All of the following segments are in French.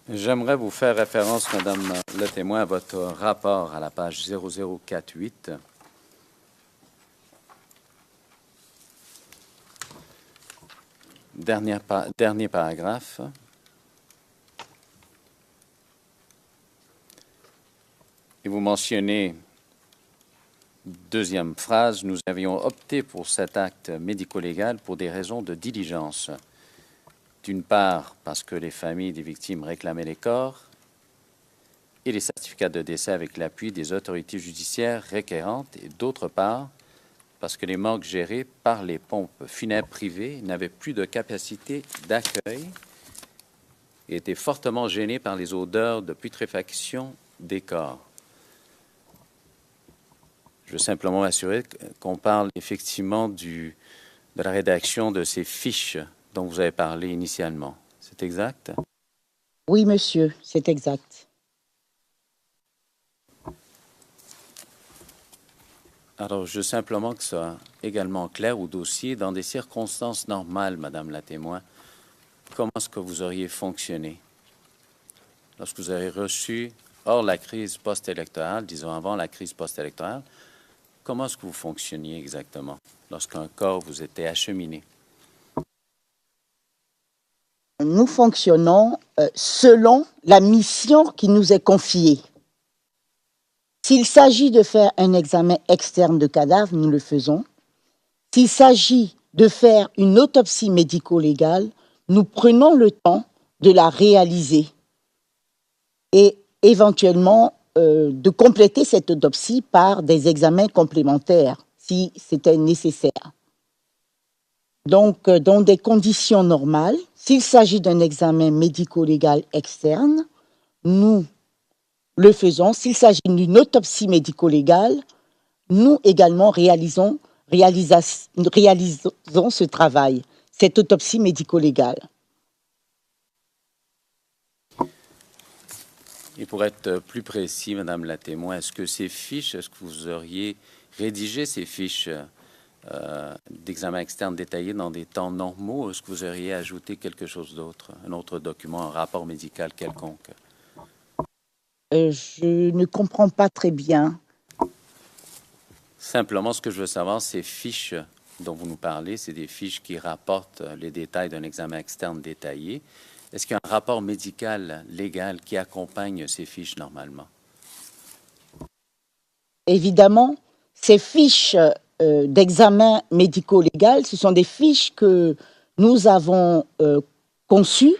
J'aimerais vous faire référence, Madame le témoin, à votre rapport à la page 0048. Dernier paragraphe. Et vous mentionnez, deuxième phrase, nous avions opté pour cet acte médico-légal pour des raisons de diligence. D'une part, parce que les familles des victimes réclamaient les corps et les certificats de décès avec l'appui des autorités judiciaires requérantes, et d'autre part, parce que les morgues gérées par les pompes funèbres privées n'avaient plus de capacité d'accueil et étaient fortement gênées par les odeurs de putréfaction des corps. Je veux simplement m'assurer qu'on parle effectivement de la rédaction de ces fiches dont vous avez parlé initialement. C'est exact? Oui, monsieur, c'est exact. Alors, je veux simplement que ce soit également clair au dossier. Dans des circonstances normales, Madame la témoin, comment est-ce que vous auriez fonctionné lorsque vous avez reçu, hors la crise post-électorale, disons avant la crise post-électorale, comment est-ce que vous fonctionniez exactement lorsqu'un corps vous était acheminé? Nous fonctionnons selon la mission qui nous est confiée. S'il s'agit de faire un examen externe de cadavre, nous le faisons. S'il s'agit de faire une autopsie médico-légale, nous prenons le temps de la réaliser et éventuellement de compléter cette autopsie par des examens complémentaires, si c'était nécessaire. Donc, dans des conditions normales, s'il s'agit d'un examen médico-légal externe, nous le faisons. S'il s'agit d'une autopsie médico-légale, nous également réalisons ce travail, cette autopsie médico-légale. Et pour être plus précis, Madame la témoin, est-ce que vous auriez rédigé ces fiches d'examen externe détaillées dans des temps normaux, ou est-ce que vous auriez ajouté quelque chose d'autre, un autre document, un rapport médical quelconque? Je ne comprends pas très bien. Simplement, ce que je veux savoir, ces fiches dont vous nous parlez, c'est des fiches qui rapportent les détails d'un examen externe détaillé. Est-ce qu'il y a un rapport médical, légal, qui accompagne ces fiches normalement? Évidemment, ces fiches d'examen médico-légal, ce sont des fiches que nous avons conçues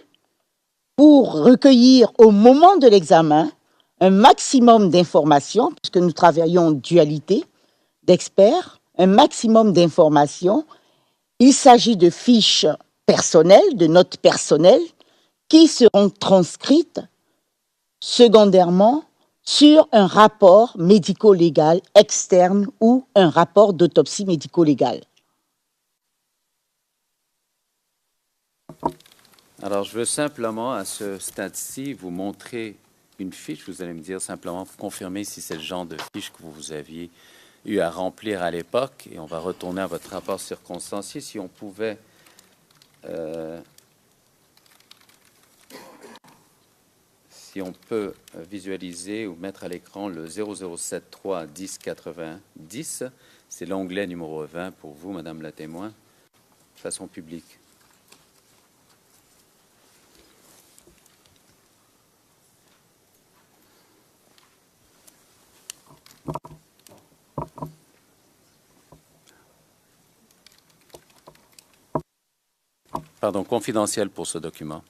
pour recueillir au moment de l'examen un maximum d'informations, puisque nous travaillons en dualité d'experts, un maximum d'informations. Il s'agit de fiches personnelles, de notes personnelles, qui seront transcrites secondairement sur un rapport médico-légal externe ou un rapport d'autopsie médico-légale. Alors, je veux simplement, à ce stade-ci, vous montrer une fiche. Vous allez me dire simplement pour confirmer si c'est le genre de fiche que vous aviez eu à remplir à l'époque. Et on va retourner à votre rapport circonstancié. Si on pouvait... si on peut visualiser ou mettre à l'écran le 0073 1090, c'est l'onglet numéro 20 pour vous, Madame la témoin, de façon publique. Pardon, confidentiel pour ce document.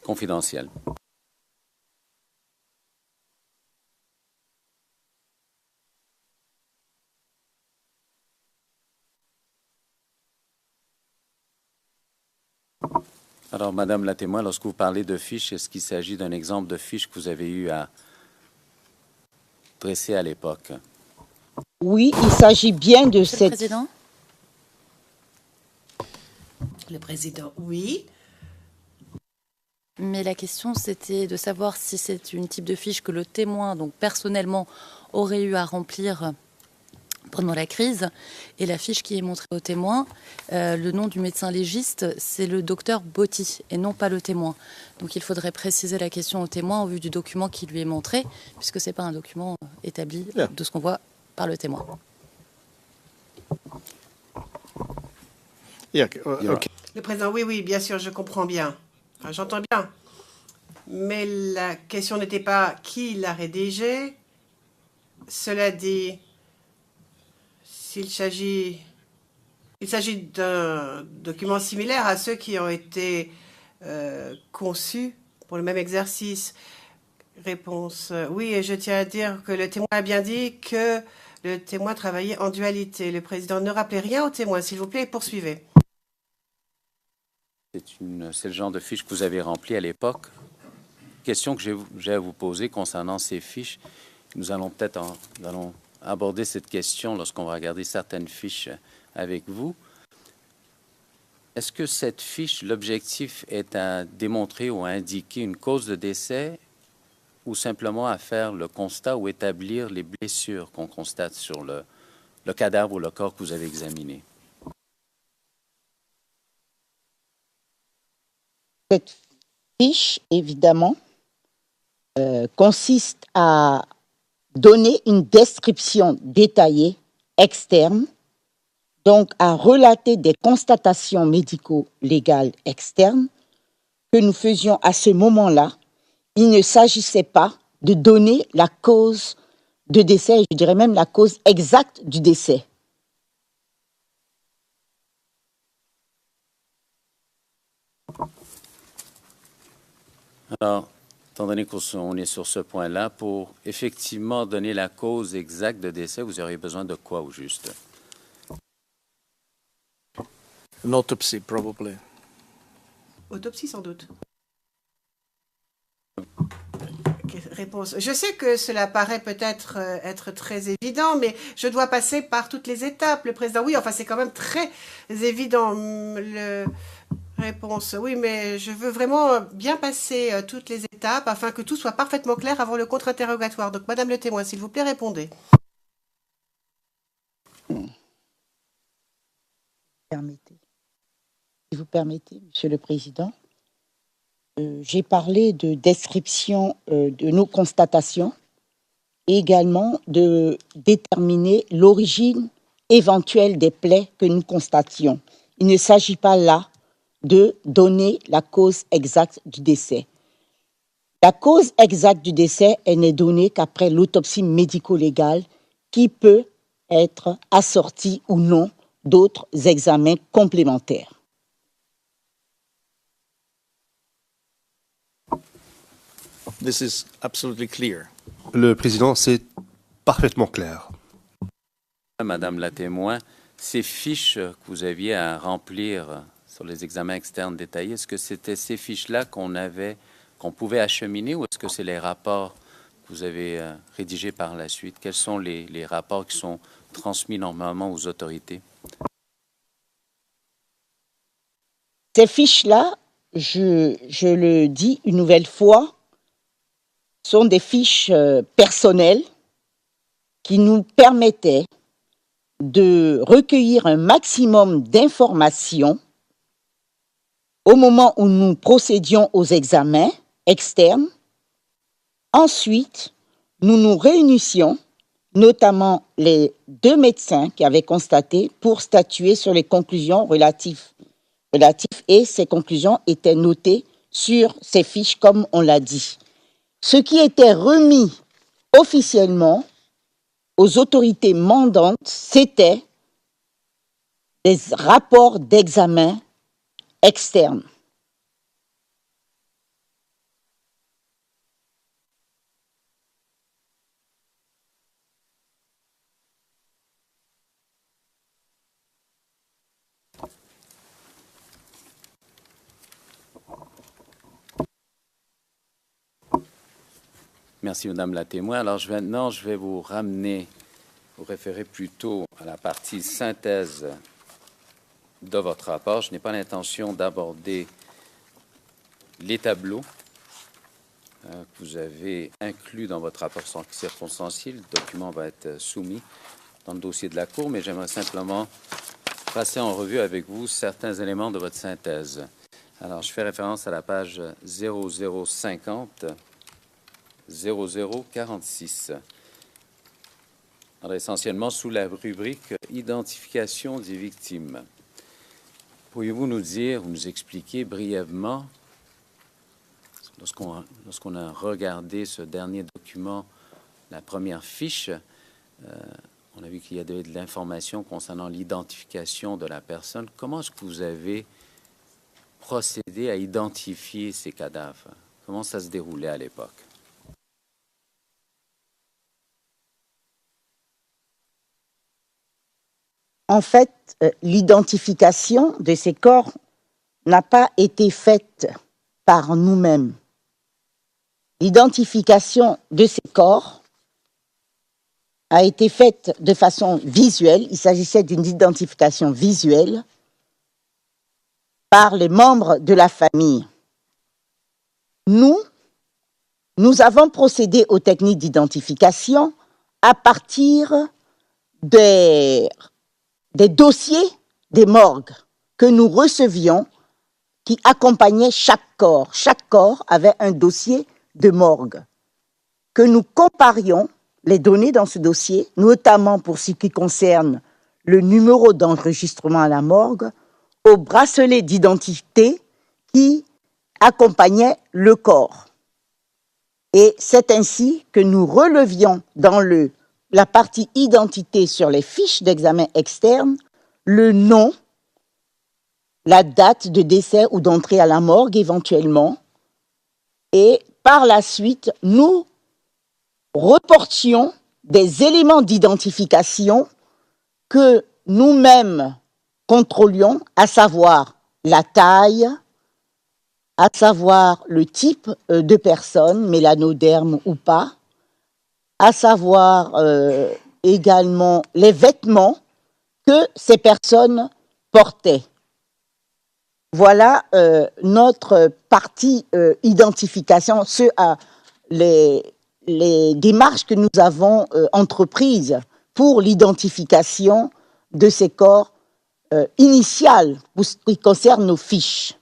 Confidentiel. Alors, Madame la témoin, lorsque vous parlez de fiches, est-ce qu'il s'agit d'un exemple de fiche que vous avez eu à dresser à l'époque? Oui, il s'agit bien de Monsieur cette... le Président? Le Président, oui. mais la question c'était de savoir si c'est une type de fiche que le témoin, donc personnellement, aurait eu à remplir pendant la crise. Et la fiche qui est montrée au témoin, le nom du médecin légiste, c'est le docteur Botti et non pas le témoin. Donc il faudrait préciser la question au témoin au vu du document qui lui est montré, puisque c'est pas un document établi de ce qu'on voit par le témoin. Okay. Le président, oui, bien sûr, je comprends bien. Enfin, j'entends bien. Mais la question n'était pas qui l'a rédigé. Cela dit, il s'agit d'un document similaire à ceux qui ont été conçus pour le même exercice. Réponse, oui, et je tiens à dire que le témoin a bien dit que le témoin travaillait en dualité. Le président, ne rappelez rien au témoin, s'il vous plaît, et poursuivez. C'est le genre de fiche que vous avez rempli à l'époque. Question que j'ai à vous poser concernant ces fiches. Nous allons peut-être aborder cette question lorsqu'on va regarder certaines fiches avec vous. Est-ce que cette fiche, l'objectif est à démontrer ou à indiquer une cause de décès ou simplement à faire le constat ou établir les blessures qu'on constate sur le cadavre ou le corps que vous avez examiné? Cette fiche, évidemment, consiste à donner une description détaillée, externe, donc à relater des constatations médico-légales externes que nous faisions à ce moment-là. Il ne s'agissait pas de donner la cause de décès, je dirais même la cause exacte du décès. Alors, étant donné qu'on est sur ce point-là, pour effectivement donner la cause exacte de décès, vous auriez besoin de quoi au juste? An autopsy, probably. Autopsie, sans doute. Réponse. Je sais que cela paraît peut-être être très évident, mais je dois passer par toutes les étapes. Le président, oui, enfin, c'est quand même très évident. Réponse, oui, mais je veux vraiment bien passer toutes les étapes afin que tout soit parfaitement clair avant le contre-interrogatoire. Donc, Madame le témoin, s'il vous plaît, répondez. Si vous permettez, Monsieur le Président, j'ai parlé de description de nos constatations et également de déterminer l'origine éventuelle des plaies que nous constations. Il ne s'agit pas là de donner la cause exacte du décès. La cause exacte du décès, elle n'est donnée qu'après l'autopsie médico-légale qui peut être assortie ou non d'autres examens complémentaires. This is absolutely clear. Le président, c'est parfaitement clair. Madame la témoin, ces fiches que vous aviez à remplir sur les examens externes détaillés, est-ce que c'était ces fiches-là qu'on pouvait acheminer ou est-ce que c'est les rapports que vous avez rédigés par la suite? Quels sont les rapports qui sont transmis normalement aux autorités? Ces fiches-là, je le dis une nouvelle fois, sont des fiches personnelles qui nous permettaient de recueillir un maximum d'informations au moment où nous procédions aux examens externes. Ensuite, nous nous réunissions, notamment les deux médecins qui avaient constaté, pour statuer sur les conclusions relatives et ces conclusions étaient notées sur ces fiches comme on l'a dit. Ce qui était remis officiellement aux autorités mandantes, c'était des rapports d'examen externes. Merci, Madame la témoin. Alors, maintenant, je vais vous référer plutôt à la partie synthèse de votre rapport. Je n'ai pas l'intention d'aborder les tableaux que vous avez inclus dans votre rapport circonstanciel. Le document va être soumis dans le dossier de la Cour, mais j'aimerais simplement passer en revue avec vous certains éléments de votre synthèse. Alors, je fais référence à la page 0050, 0046. Alors, essentiellement sous la rubrique « Identification des victimes ». Pourriez-vous nous dire ou nous expliquer brièvement, lorsqu'on a regardé ce dernier document, la première fiche, on a vu qu'il y avait de l'information concernant l'identification de la personne. Comment est-ce que vous avez procédé à identifier ces cadavres? Comment ça se déroulait à l'époque? En fait, l'identification de ces corps n'a pas été faite par nous-mêmes. L'identification de ces corps a été faite de façon visuelle. Il s'agissait d'une identification visuelle par les membres de la famille. Nous avons procédé aux techniques d'identification à partir des dossiers des morgues que nous recevions qui accompagnaient chaque corps. Chaque corps avait un dossier de morgue que nous comparions les données dans ce dossier, notamment pour ce qui concerne le numéro d'enregistrement à la morgue, au bracelet d'identité qui accompagnait le corps. Et c'est ainsi que nous relevions dans la partie identité sur les fiches d'examen externe le nom, la date de décès ou d'entrée à la morgue éventuellement, et par la suite, nous reportions des éléments d'identification que nous-mêmes contrôlions, à savoir la taille, à savoir le type de personne, mélanoderme ou pas, à savoir également les vêtements que ces personnes portaient. Voilà notre partie identification, les démarches que nous avons entreprises pour l'identification de ces corps initiales pour ce qui concerne nos fiches.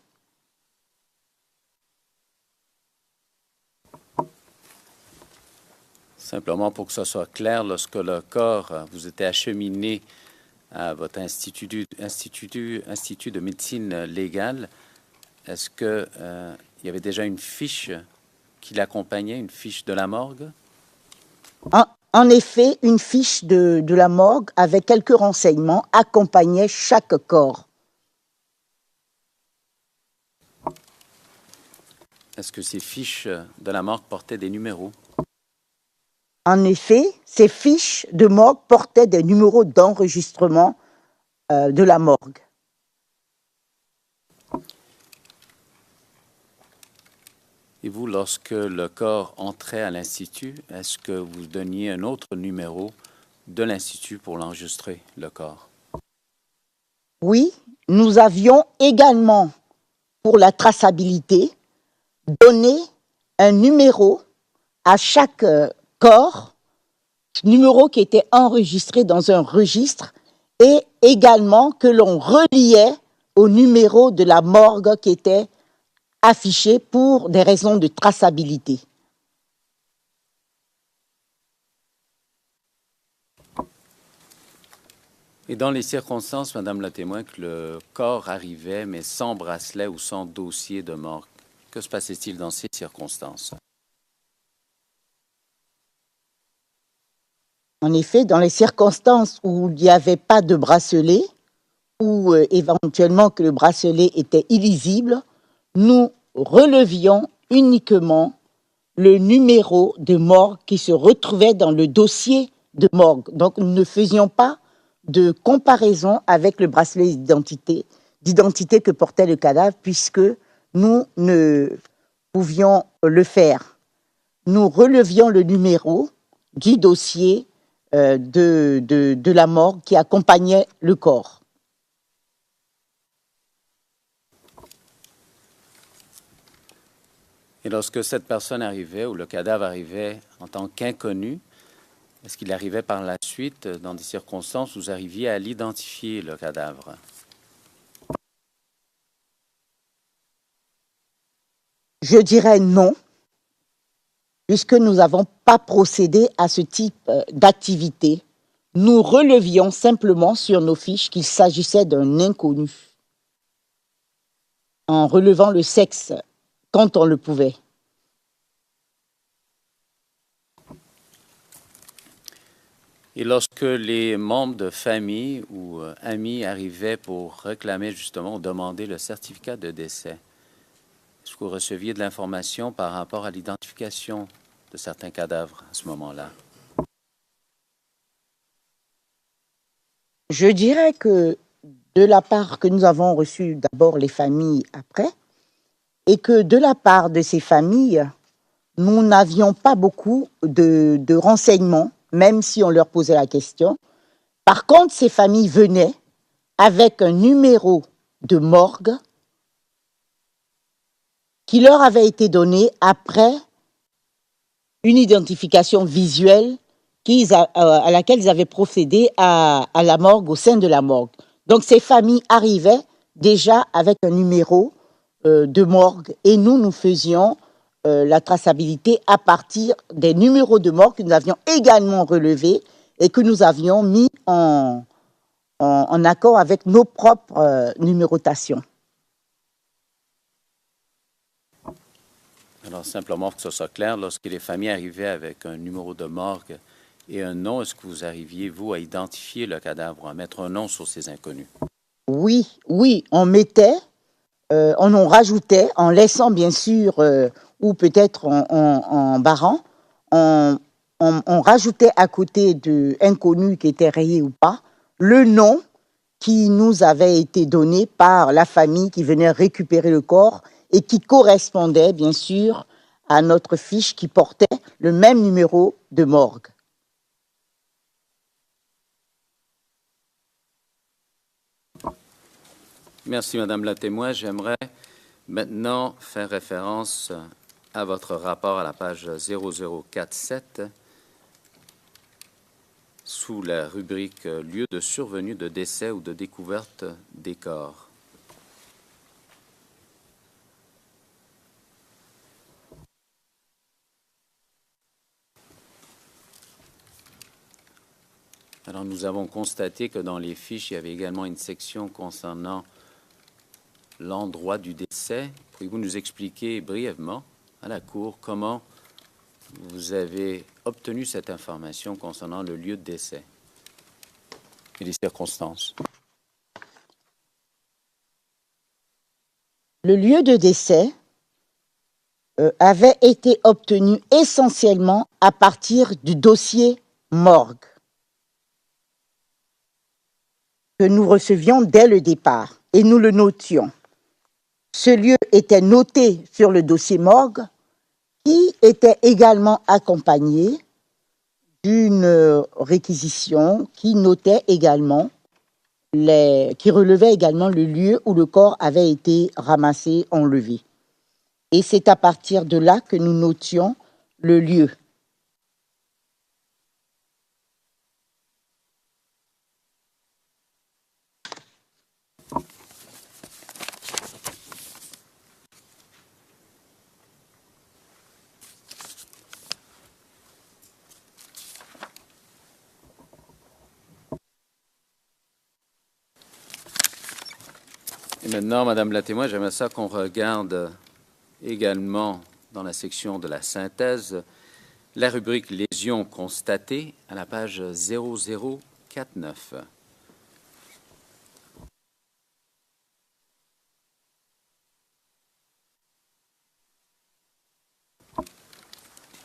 Simplement pour que ce soit clair, lorsque le corps vous était acheminé à votre institut de médecine légale, est-ce que il y avait déjà une fiche qui l'accompagnait, une fiche de la morgue? En effet, une fiche de la morgue avec quelques renseignements accompagnait chaque corps. Est-ce que ces fiches de la morgue portaient des numéros? En effet, ces fiches de morgue portaient des numéros d'enregistrement de la morgue. Et vous, lorsque le corps entrait à l'Institut, est-ce que vous donniez un autre numéro de l'Institut pour l'enregistrer, le corps? Oui, nous avions également, pour la traçabilité, donné un numéro à chaque corps, numéro qui était enregistré dans un registre et également que l'on reliait au numéro de la morgue qui était affiché pour des raisons de traçabilité. Et dans les circonstances, Madame la témoin, que le corps arrivait, mais sans bracelet ou sans dossier de morgue, que se passait-il dans ces circonstances? En effet, dans les circonstances où il n'y avait pas de bracelet, ou éventuellement que le bracelet était illisible, nous relevions uniquement le numéro de morgue qui se retrouvait dans le dossier de morgue. Donc, nous ne faisions pas de comparaison avec le bracelet d'identité que portait le cadavre, puisque nous ne pouvions le faire. Nous relevions le numéro du dossier de la morgue qui accompagnait le corps. Et lorsque cette personne arrivait ou le cadavre arrivait en tant qu'inconnu, est-ce qu'il arrivait par la suite dans des circonstances où vous arriviez à l'identifier, le cadavre? Je dirais non, puisque nous n'avons pas procédé à ce type d'activité. Nous relevions simplement sur nos fiches qu'il s'agissait d'un inconnu, en relevant le sexe quand on le pouvait. Et lorsque les membres de famille ou amis arrivaient pour réclamer justement ou demander le certificat de décès, est-ce que vous receviez de l'information par rapport à l'identification de certains cadavres à ce moment-là? Je dirais que de la part que nous avons reçu d'abord les familles après, et que de la part de ces familles, nous n'avions pas beaucoup de renseignements, même si on leur posait la question. Par contre, ces familles venaient avec un numéro de morgue qui leur avait été donné après une identification visuelle à laquelle ils avaient procédé à la morgue, au sein de la morgue. Donc ces familles arrivaient déjà avec un numéro de morgue et nous faisions la traçabilité à partir des numéros de morgue que nous avions également relevés et que nous avions mis en accord avec nos propres numérotations. Alors, simplement pour que ce soit clair, lorsque les familles arrivaient avec un numéro de morgue et un nom, est-ce que vous arriviez, vous, à identifier le cadavre, à mettre un nom sur ces inconnus? Oui, on mettait, on en rajoutait, en laissant bien sûr, ou peut-être en barrant, on rajoutait à côté de inconnu qui était rayé ou pas, le nom qui nous avait été donné par la famille qui venait récupérer le corps et qui correspondait bien sûr à notre fiche qui portait le même numéro de morgue. Merci, Madame la témoin. J'aimerais maintenant faire référence à votre rapport à la page 0047 sous la rubrique « Lieu de survenue de décès ou de découverte des corps ». Alors, nous avons constaté que dans les fiches, il y avait également une section concernant l'endroit du décès. Pourriez-vous nous expliquer brièvement à la Cour comment vous avez obtenu cette information concernant le lieu de décès et les circonstances? Le lieu de décès avait été obtenu essentiellement à partir du dossier morgue que nous recevions dès le départ et nous le notions. Ce lieu était noté sur le dossier morgue qui était également accompagné d'une réquisition qui notait également qui relevait également le lieu où le corps avait été ramassé, enlevé. Et c'est à partir de là que nous notions le lieu. Et maintenant, Madame la témoin, j'aimerais ça qu'on regarde également dans la section de la synthèse la rubrique lésions constatées à la page 0049.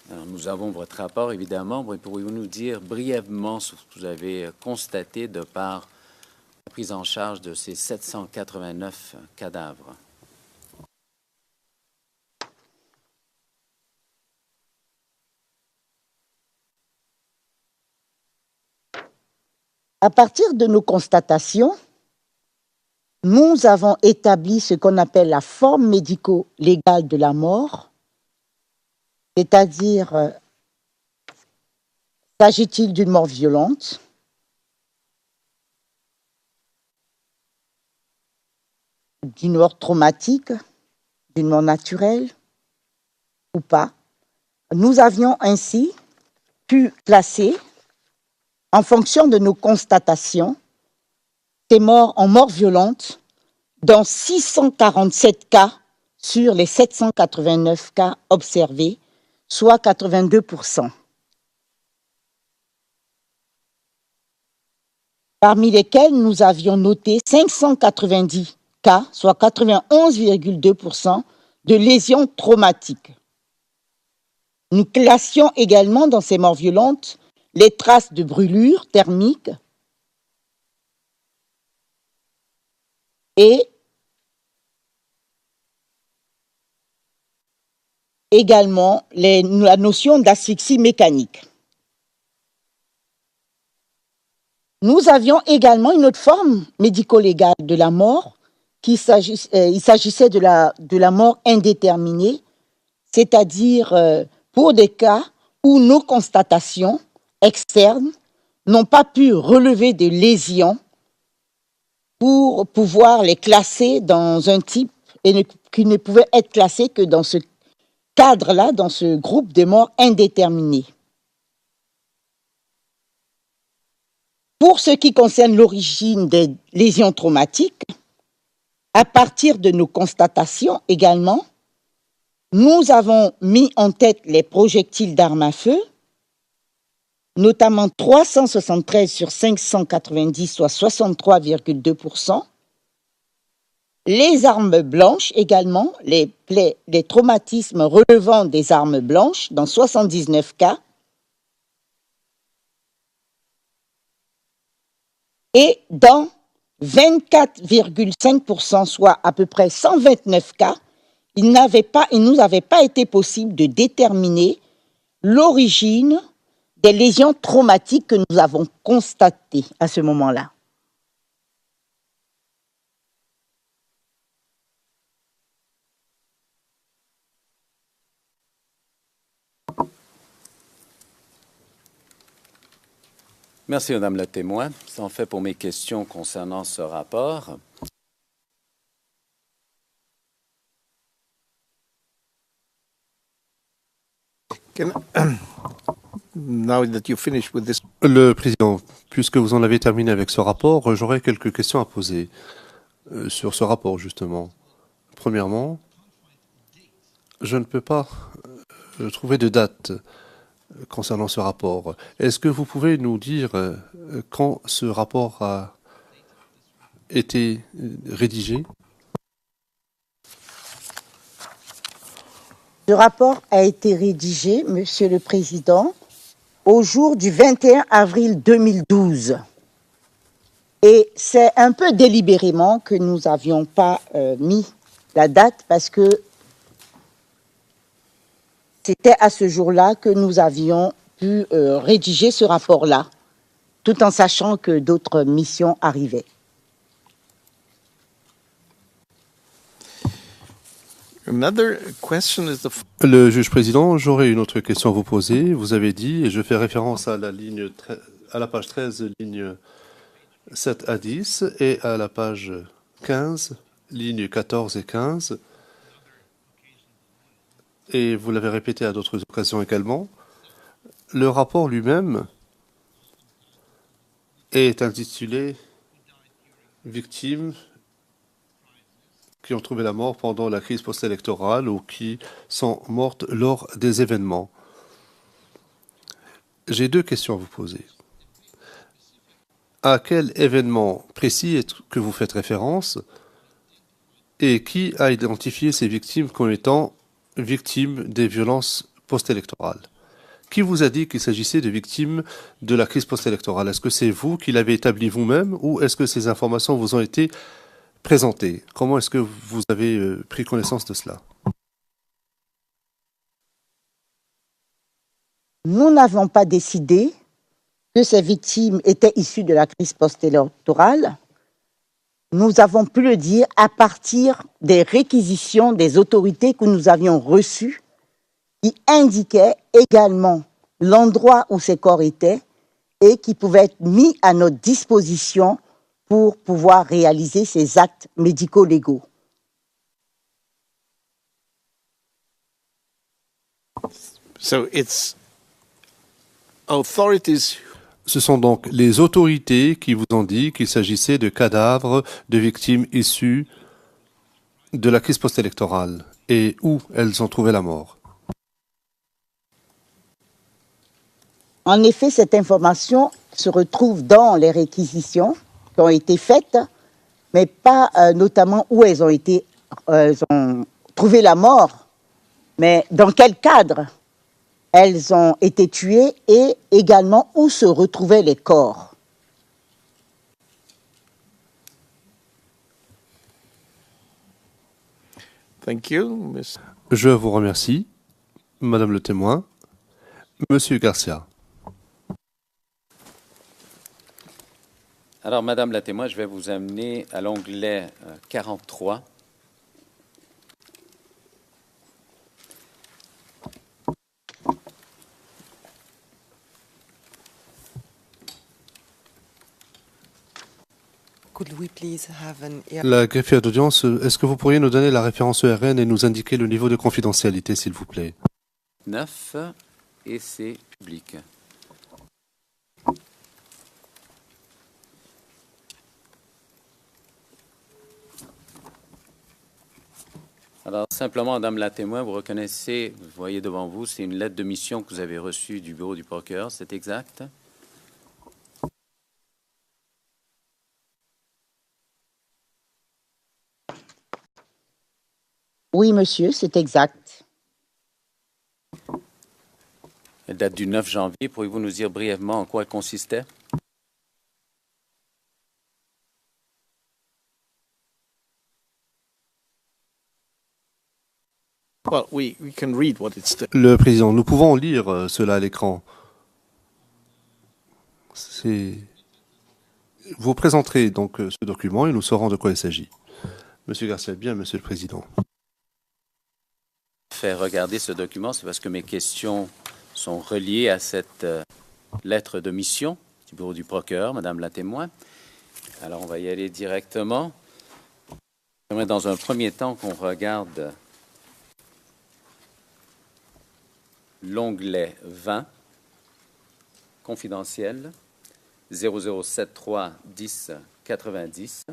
Alors, nous avons votre rapport, évidemment. Pourriez-vous nous dire brièvement ce que vous avez constaté de par la prise en charge de ces 789 cadavres? À partir de nos constatations, nous avons établi ce qu'on appelle la forme médico-légale de la mort C'est-à-dire, s'agit-il d'une mort violente, d'une mort traumatique, d'une mort naturelle ou pas? Nous avions ainsi pu classer, en fonction de nos constatations, ces morts en mort violente dans 647 cas sur les 789 cas observés, soit 82%. Parmi lesquels nous avions noté 590 cas, soit 91,2% de lésions traumatiques. Nous classions également dans ces morts violentes les traces de brûlures thermiques et également la notion d'asphyxie mécanique. Nous avions également une autre forme médico-légale de la mort, il s'agissait de la mort indéterminée, c'est-à-dire pour des cas où nos constatations externes n'ont pas pu relever de lésions pour pouvoir les classer dans un type et qui ne pouvaient être classés que dans ce cadre-là, dans ce groupe de morts indéterminés. Pour ce qui concerne l'origine des lésions traumatiques, à partir de nos constatations également, nous avons mis en tête les projectiles d'armes à feu, notamment 373 sur 590, soit 63,2%. Les armes blanches également, les traumatismes relevant des armes blanches dans 79 cas. Et dans 24,5%, soit à peu près 129 cas, il ne nous avait pas été possible de déterminer l'origine des lésions traumatiques que nous avons constatées à ce moment-là. Merci, Madame la témoin. C'est en fait pour mes questions concernant ce rapport. Now that you finish with this, Le Président, puisque vous en avez terminé avec ce rapport, j'aurais quelques questions à poser sur ce rapport, justement. Premièrement, je ne peux pas trouver de date concernant ce rapport. Est-ce que vous pouvez nous dire quand ce rapport a été rédigé? Ce rapport a été rédigé, Monsieur le Président, au jour du 21 avril 2012. Et c'est un peu délibérément que nous n'avions pas mis la date parce que c'était à ce jour-là que nous avions pu rédiger ce rapport-là, tout en sachant que d'autres missions arrivaient. another question is Le juge président, j'aurais une autre question à vous poser. Vous avez dit, et je fais référence à la page 13, ligne 7 à 10, et à la page 15, lignes 14 et 15, et vous l'avez répété à d'autres occasions également, le rapport lui-même est intitulé « Victimes qui ont trouvé la mort pendant la crise post-électorale ou qui sont mortes lors des événements ». J'ai deux questions à vous poser. À quel événement précis que vous faites référence et qui a identifié ces victimes comme étant victimes des violences post-électorales? Qui vous a dit qu'il s'agissait de victimes de la crise post-électorale? Est-ce que c'est vous qui l'avez établi vous-même ou est-ce que ces informations vous ont été présentées? Comment est-ce que vous avez pris connaissance de cela? Nous n'avons pas décidé que ces victimes étaient issues de la crise post-électorale. Nous avons pu le dire à partir des réquisitions des autorités que nous avions reçues, qui indiquait également l'endroit où ces corps étaient et qui pouvaient être mis à notre disposition pour pouvoir réaliser ces actes médico-légaux. So it's authorities. Ce sont donc les autorités qui vous ont dit qu'il s'agissait de cadavres de victimes issues de la crise post-électorale et où elles ont trouvé la mort. En effet, cette information se retrouve dans les réquisitions qui ont été faites, mais pas notamment où elles ont trouvé la mort, mais dans quel cadre elles ont été tuées et également où se retrouvaient les corps. Thank you, Miss. Je vous remercie, Madame le témoin. Monsieur Garcia. Alors, Madame la témoin, je vais vous amener à l'onglet 43. La greffière d'audience, est-ce que vous pourriez nous donner la référence ERN et nous indiquer le niveau de confidentialité, s'il vous plaît? 9 et c'est public. Alors, simplement, Madame la témoin, vous reconnaissez, vous voyez devant vous, c'est une lettre de mission que vous avez reçue du bureau du procureur, c'est exact? Oui, monsieur, c'est exact. Elle date du 9 janvier. Pourriez-vous nous dire brièvement en quoi elle consistait? Well, we can read what it's. Le président, nous pouvons lire cela à l'écran. Vous présenterez donc ce document et nous saurons de quoi il s'agit. Monsieur Garcia, bien, Monsieur le Président. Faire regarder ce document, c'est parce que mes questions sont reliées à cette lettre de mission du bureau du procureur, Madame la témoin. Alors, on va y aller directement. J'aimerais dans un premier temps qu'on regarde l'onglet 20, confidentiel, 0073 10 90.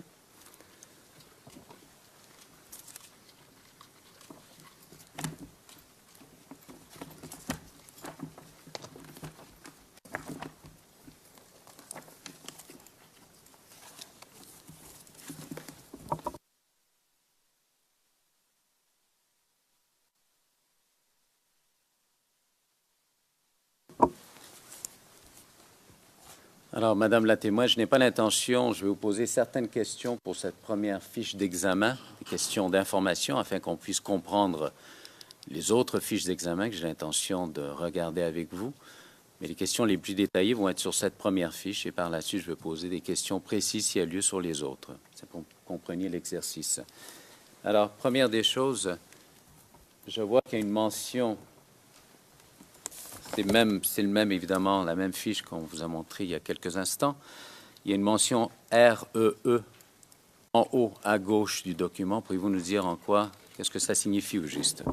Alors, Madame la témoin, je n'ai pas l'intention, je vais vous poser certaines questions pour cette première fiche d'examen, des questions d'information, afin qu'on puisse comprendre les autres fiches d'examen que j'ai l'intention de regarder avec vous. Mais les questions les plus détaillées vont être sur cette première fiche et par la suite, je vais poser des questions précises s'il y a lieu sur les autres. C'est pour que vous compreniez l'exercice. Alors, première des choses, je vois qu'il y a une mention. C'est le même, évidemment, la même fiche qu'on vous a montrée il y a quelques instants. Il y a une mention REE en haut à gauche du document. Pourriez-vous nous dire en quoi, qu'est-ce que ça signifie au juste?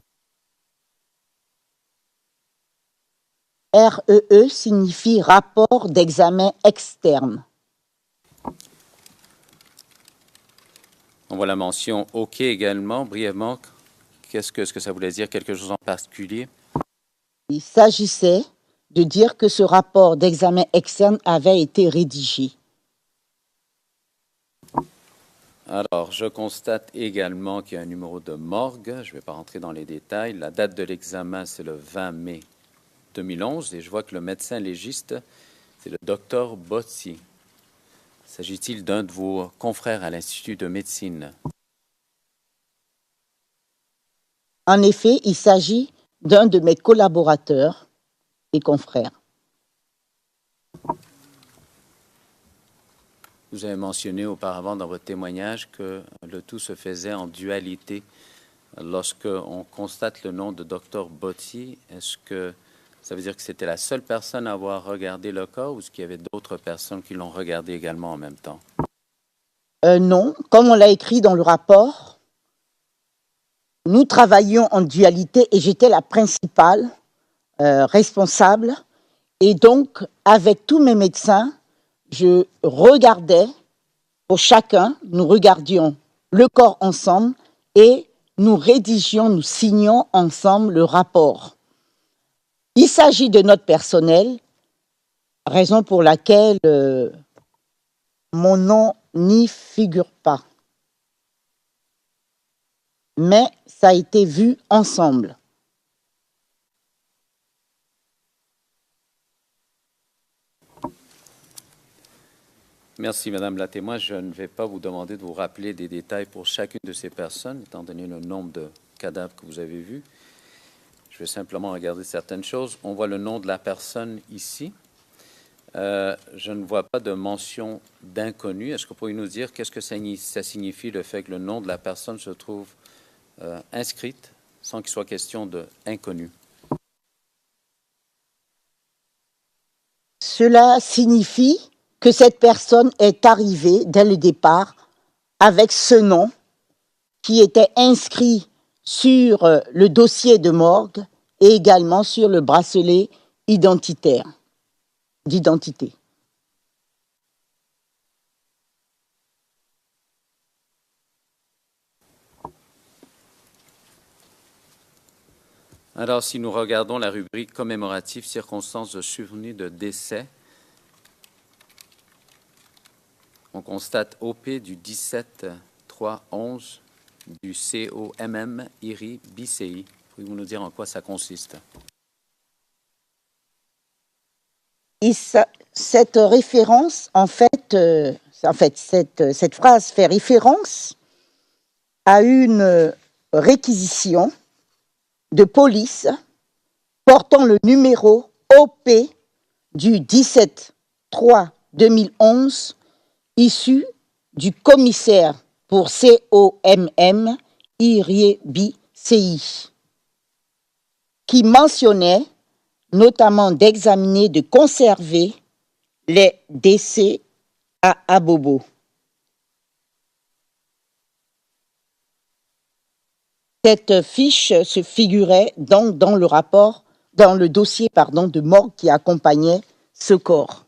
REE signifie rapport d'examen externe. On voit la mention OK également. Brièvement, qu'est-ce que ça voulait dire? Quelque chose en particulier? Il s'agissait de dire que ce rapport d'examen externe avait été rédigé. Alors, je constate également qu'il y a un numéro de morgue. Je ne vais pas rentrer dans les détails. La date de l'examen, c'est le 20 mai 2011. Et je vois que le médecin légiste, c'est le docteur Bottier. S'agit-il d'un de vos confrères à l'Institut de médecine? En effet, il s'agit d'un de mes collaborateurs et confrères. Vous avez mentionné auparavant dans votre témoignage que le tout se faisait en dualité Lorsqu'on constate le nom de Dr Botti, est-ce que ça veut dire que c'était la seule personne à avoir regardé le corps ou est-ce qu'il y avait d'autres personnes qui l'ont regardé également en même temps? Non, comme on l'a écrit dans le rapport, nous travaillions en dualité et j'étais la principale responsable. Et donc, avec tous mes médecins, je regardais pour chacun, nous regardions le corps ensemble et nous rédigions, nous signions ensemble le rapport. Il s'agit de notre personnel, raison pour laquelle mon nom n'y figure pas. Mais ça a été vu ensemble. Merci, Madame la témoin. Je ne vais pas vous demander de vous rappeler des détails pour chacune de ces personnes, étant donné le nombre de cadavres que vous avez vus. Je vais simplement regarder certaines choses. On voit le nom de la personne ici. Je ne vois pas de mention d'inconnu. Est-ce que vous pourriez nous dire qu'est-ce que ça signifie le fait que le nom de la personne se trouve inscrite sans qu'il soit question d'inconnu? Cela signifie que cette personne est arrivée dès le départ avec ce nom qui était inscrit sur le dossier de morgue et également sur le bracelet d'identité. Alors, si nous regardons la rubrique commémorative circonstances de survenue de décès, on constate OP du 17-3-11 du COMM IRI BCI. Pouvez-vous nous dire en quoi ça consiste? Cette référence, cette phrase fait référence à une réquisition de police portant le numéro OP du 17-3-2011 issu du commissaire pour COMM IRI-BCI qui mentionnait notamment d'examiner, de conserver les décès à Abobo. Cette fiche se figurait donc dans le rapport, dans le dossier de morgue qui accompagnait ce corps.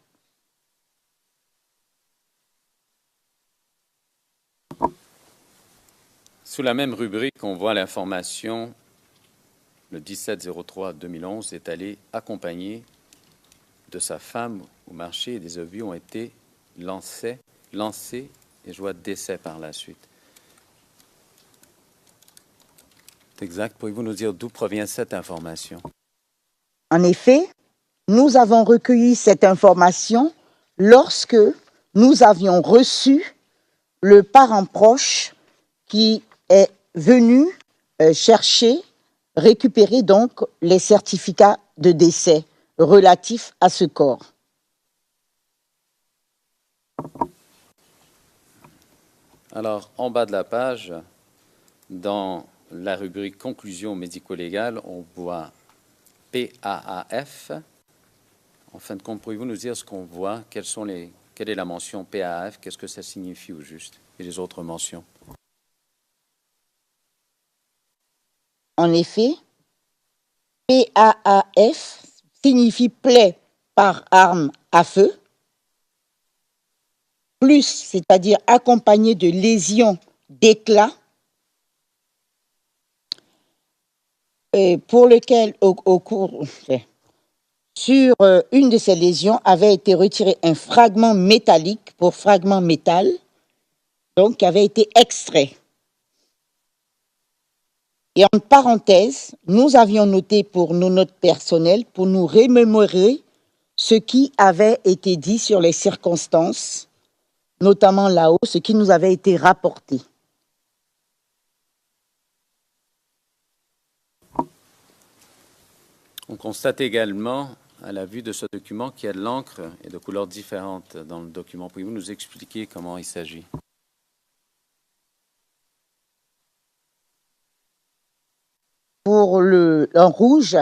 Sous la même rubrique, on voit l'information, le 17-03-2011 est allé accompagner de sa femme au marché et des obus ont été lancés et je vois décès par la suite. C'est exact. Pouvez-vous nous dire d'où provient cette information? En effet, nous avons recueilli cette information lorsque nous avions reçu le parent proche qui est venu récupérer donc les certificats de décès relatifs à ce corps. Alors, en bas de la page, dans la rubrique conclusion médico-légale, on voit PAAF. En fin de compte, pourriez-vous nous dire ce qu'on voit? Quelle est la mention PAAF? Qu'est-ce que ça signifie au juste? Et les autres mentions? En effet, PAAF signifie plaie par arme à feu, plus, c'est-à-dire accompagné de lésions d'éclat, pour lequel, sur une de ces lésions, avait été retiré un fragment métallique pour fragment métal, donc qui avait été extrait. Et en parenthèse, nous avions noté pour nos notes personnelles, pour nous remémorer ce qui avait été dit sur les circonstances, notamment là-haut, ce qui nous avait été rapporté. On constate également, à la vue de ce document, qu'il y a de l'encre et de couleurs différentes dans le document. Pouvez-vous nous expliquer comment il s'agit? pour en rouge,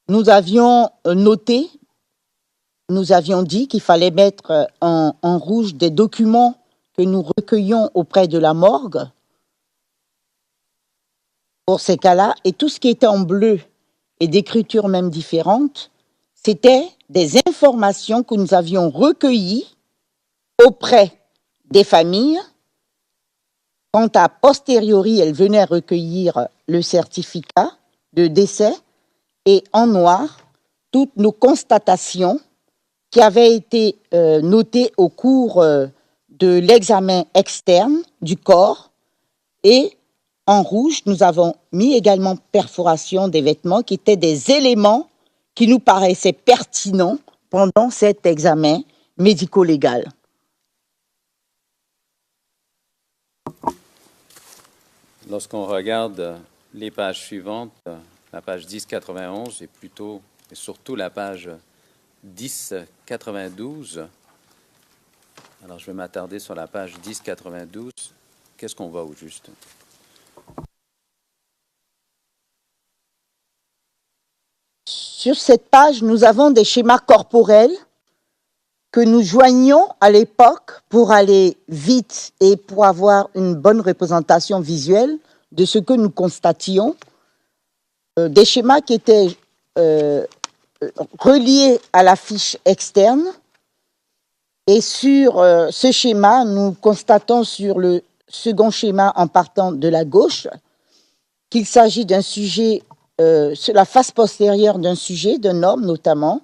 nous avions noté, nous avions dit qu'il fallait mettre en rouge des documents que nous recueillons auprès de la morgue pour ces cas-là, et tout ce qui était en bleu et d'écriture même différente, c'était des informations que nous avions recueillies auprès des familles. Quand a posteriori, elles venaient recueillir le certificat de décès, et en noir, toutes nos constatations qui avaient été notées au cours de l'examen externe du corps, et en rouge, nous avons mis également perforation des vêtements qui étaient des éléments qui nous paraissaient pertinents pendant cet examen médico-légal. Lorsqu'on regarde les pages suivantes, la page 1091 et surtout la page 1092, alors je vais m'attarder sur la page 1092. Qu'est-ce qu'on voit au juste? Sur cette page, nous avons des schémas corporels que nous joignions à l'époque pour aller vite et pour avoir une bonne représentation visuelle de ce que nous constations. Des schémas qui étaient reliés à la fiche externe. Et sur ce schéma, nous constatons sur le second schéma en partant de la gauche qu'il s'agit d'un sujet, sur la face postérieure d'un sujet, d'un homme notamment,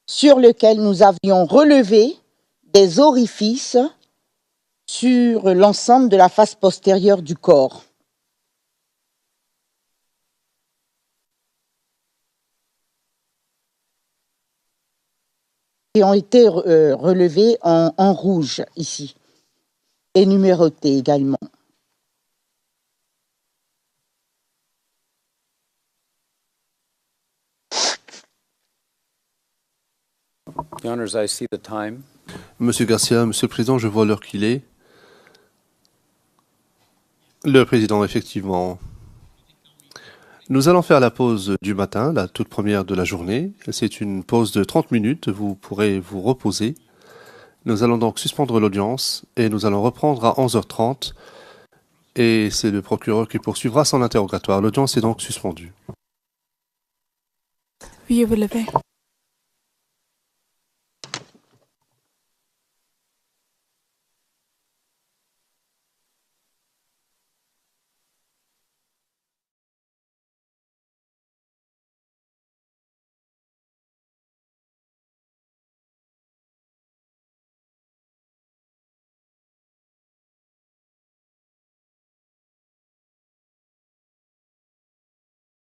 sur lequel nous avions relevé des orifices sur l'ensemble de la face postérieure du corps. Qui ont été relevés en rouge ici, et numérotés également. Your Honors, I see the time. Monsieur Garcia, Monsieur le Président, je vois l'heure qu'il est. Le Président, effectivement. Nous allons faire la pause du matin, la toute première de la journée. C'est une pause de 30 minutes, vous pourrez vous reposer. Nous allons donc suspendre l'audience et nous allons reprendre à 11h30. Et c'est le procureur qui poursuivra son interrogatoire. L'audience est donc suspendue. Veuillez vous lever.